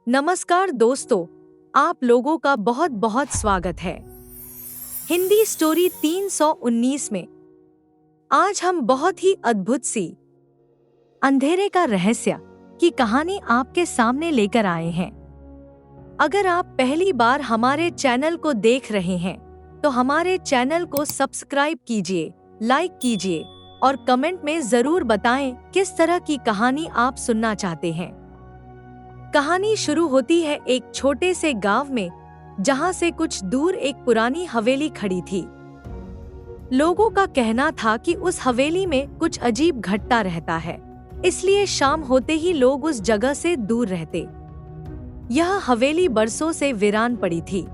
नमस्कार दोस्तों, आप लोगों का बहुत बहुत स्वागत है हिंदी स्टोरी 319 में। आज हम बहुत ही अद्भुत सी अंधेरे का रहस्य की कहानी आपके सामने लेकर आए हैं। अगर आप पहली बार हमारे चैनल को देख रहे हैं तो हमारे चैनल को सब्सक्राइब कीजिए, लाइक कीजिए और कमेंट में जरूर बताएं किस तरह की कहानी आप सुनना चाहते हैं। कहानी शुरू होती है एक छोटे से गांव में, जहां से कुछ दूर एक पुरानी हवेली खड़ी थी। लोगों का कहना था कि उस हवेली में कुछ अजीब घटता रहता है, इसलिए शाम होते ही लोग उस जगह से दूर रहते। यह हवेली बरसों से वीरान पड़ी थी,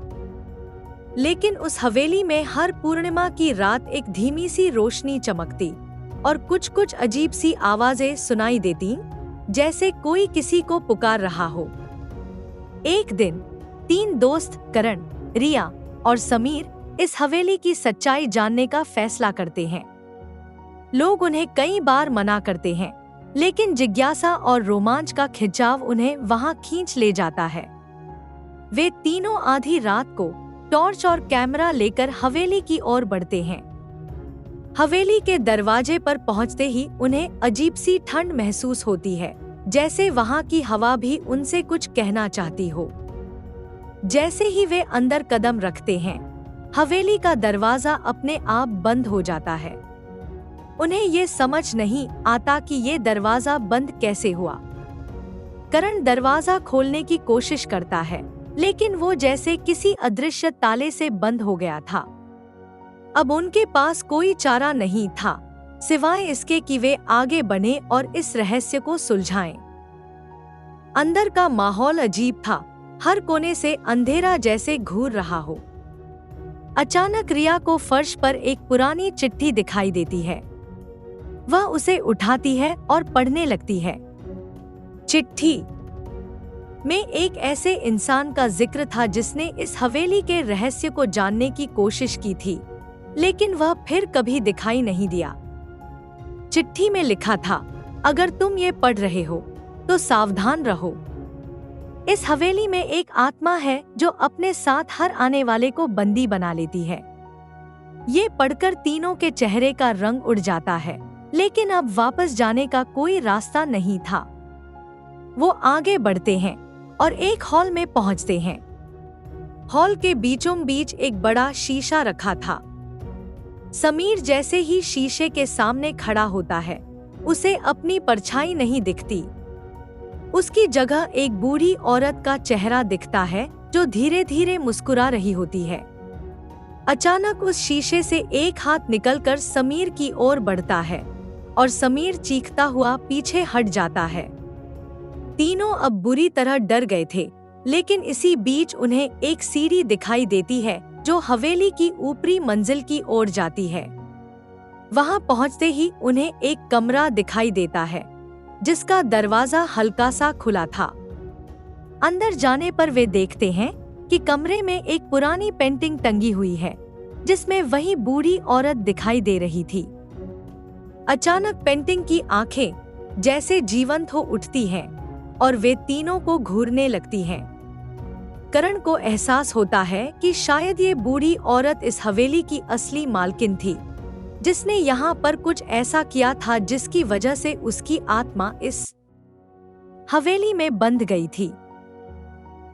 लेकिन उस हवेली में हर पूर्णिमा की रात एक धीमी सी रोशनी चमकती और कुछ कुछ अजीब सी आवाजें सुनाई देती, जैसे कोई किसी को पुकार रहा हो। एक दिन 3 दोस्त करण, रिया और समीर इस हवेली की सच्चाई जानने का फैसला करते हैं। लोग उन्हें कई बार मना करते हैं, लेकिन जिज्ञासा और रोमांच का खिंचाव उन्हें वहां खींच ले जाता है। वे तीनों आधी रात को टॉर्च और कैमरा लेकर हवेली की ओर बढ़ते हैं। हवेली के दरवाजे पर पहुंचते ही उन्हें अजीब सी ठंड महसूस होती है, जैसे वहां की हवा भी उनसे कुछ कहना चाहती हो। जैसे ही वे अंदर कदम रखते हैं, हवेली का दरवाजा अपने आप बंद हो जाता है। उन्हें ये समझ नहीं आता कि ये दरवाजा बंद कैसे हुआ। करण दरवाजा खोलने की कोशिश करता है, लेकिन वो जैसे किसी अदृश्य ताले से बंद हो गया था। अब उनके पास कोई चारा नहीं था, सिवाय इसके कि वे आगे बढ़ें और इस रहस्य को सुलझाएं। अंदर का माहौल अजीब था, हर कोने से अंधेरा जैसे घूर रहा हो। अचानक रिया को फर्श पर एक पुरानी चिट्ठी दिखाई देती है। वह उसे उठाती है और पढ़ने लगती है। चिट्ठी में एक ऐसे इंसान का जिक्र था जिसने इस हवेली के रहस्य को जानने की कोशिश की थी, लेकिन वह फिर कभी दिखाई नहीं दिया। चिट्ठी में लिखा था, अगर तुम ये पढ़ रहे हो तो सावधान रहो। इस हवेली में एक आत्मा है जो अपने साथ हर आने वाले को बंदी बना लेती है। ये पढ़कर तीनों के चेहरे का रंग उड़ जाता है, लेकिन अब वापस जाने का कोई रास्ता नहीं था। वो आगे बढ़ते हैं और एक हॉल में पहुंचते हैं। हॉल के बीचों बीच एक बड़ा शीशा रखा था। समीर जैसे ही शीशे के सामने खड़ा होता है, उसे अपनी परछाई नहीं दिखती। उसकी जगह एक बूढ़ी औरत का चेहरा दिखता है जो धीरे धीरे मुस्कुरा रही होती है। अचानक उस शीशे से एक हाथ निकलकर समीर की ओर बढ़ता है और समीर चीखता हुआ पीछे हट जाता है। तीनों अब बुरी तरह डर गए थे, लेकिन इसी बीच उन्हें एक सीढ़ी दिखाई देती है जो हवेली की ऊपरी मंजिल की ओर जाती है। वहां पहुंचते ही उन्हें एक कमरा दिखाई देता है, जिसका दरवाजा हल्का सा खुला था। अंदर जाने पर वे देखते हैं कि कमरे में एक पुरानी पेंटिंग टंगी हुई है, जिसमें वही बूढ़ी औरत दिखाई दे रही थी। अचानक पेंटिंग की आंखें जैसे जीवंत हो उठती हैं और वे तीनों को घूरने लगती हैं। करण को एहसास होता है कि शायद ये बूढ़ी औरत इस हवेली की असली मालकिन थी, जिसने यहाँ पर कुछ ऐसा किया था जिसकी वजह से उसकी आत्मा इस हवेली में बंध गई थी।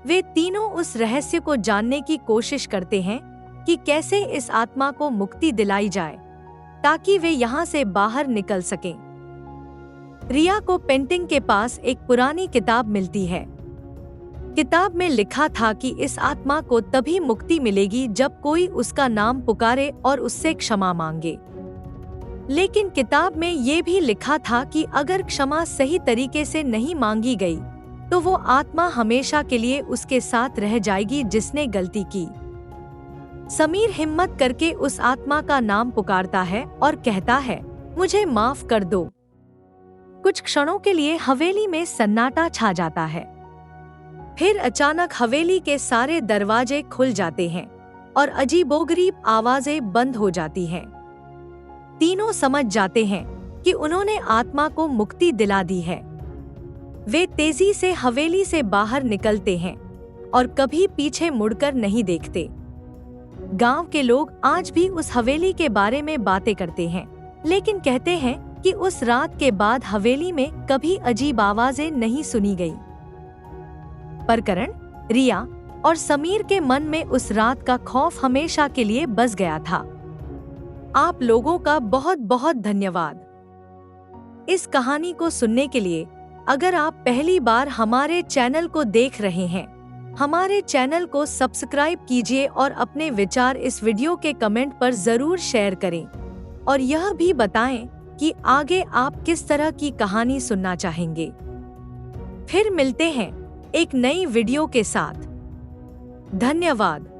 वे तीनों उस रहस्य को जानने की कोशिश करते हैं कि कैसे इस आत्मा को मुक्ति दिलाई जाए, ताकि वे यहाँ से बाहर निकल सकें। रिया को पेंटिंग के पास एक पुरानी किताब मिलती है। किताब में लिखा था कि इस आत्मा को तभी मुक्ति मिलेगी जब कोई उसका नाम पुकारे और उससे क्षमा मांगे। लेकिन किताब में ये भी लिखा था कि अगर क्षमा सही तरीके से नहीं मांगी गई तो वो आत्मा हमेशा के लिए उसके साथ रह जाएगी जिसने गलती की। समीर हिम्मत करके उस आत्मा का नाम पुकारता है और कहता है, मुझे माफ कर दो। कुछ क्षणों के लिए हवेली में सन्नाटा छा जाता है। फिर अचानक हवेली के सारे दरवाजे खुल जाते हैं और अजीबोगरीब आवाजें बंद हो जाती हैं। तीनों समझ जाते हैं कि उन्होंने आत्मा को मुक्ति दिला दी है। वे तेजी से हवेली से बाहर निकलते हैं और कभी पीछे मुड़कर नहीं देखते। गांव के लोग आज भी उस हवेली के बारे में बातें करते हैं, लेकिन कहते हैं कि उस रात के बाद हवेली में कभी अजीब आवाजें नहीं सुनी गई। पर करण, रिया और समीर के मन में उस रात का खौफ हमेशा के लिए बस गया था। आप लोगों का बहुत बहुत धन्यवाद इस कहानी को सुनने के लिए। अगर आप पहली बार हमारे चैनल को देख रहे हैं, हमारे चैनल को सब्सक्राइब कीजिए और अपने विचार इस वीडियो के कमेंट पर जरूर शेयर करें और यह भी बताएं कि आगे आप किस तरह की कहानी सुनना चाहेंगे। फिर मिलते हैं एक नई वीडियो के साथ। धन्यवाद।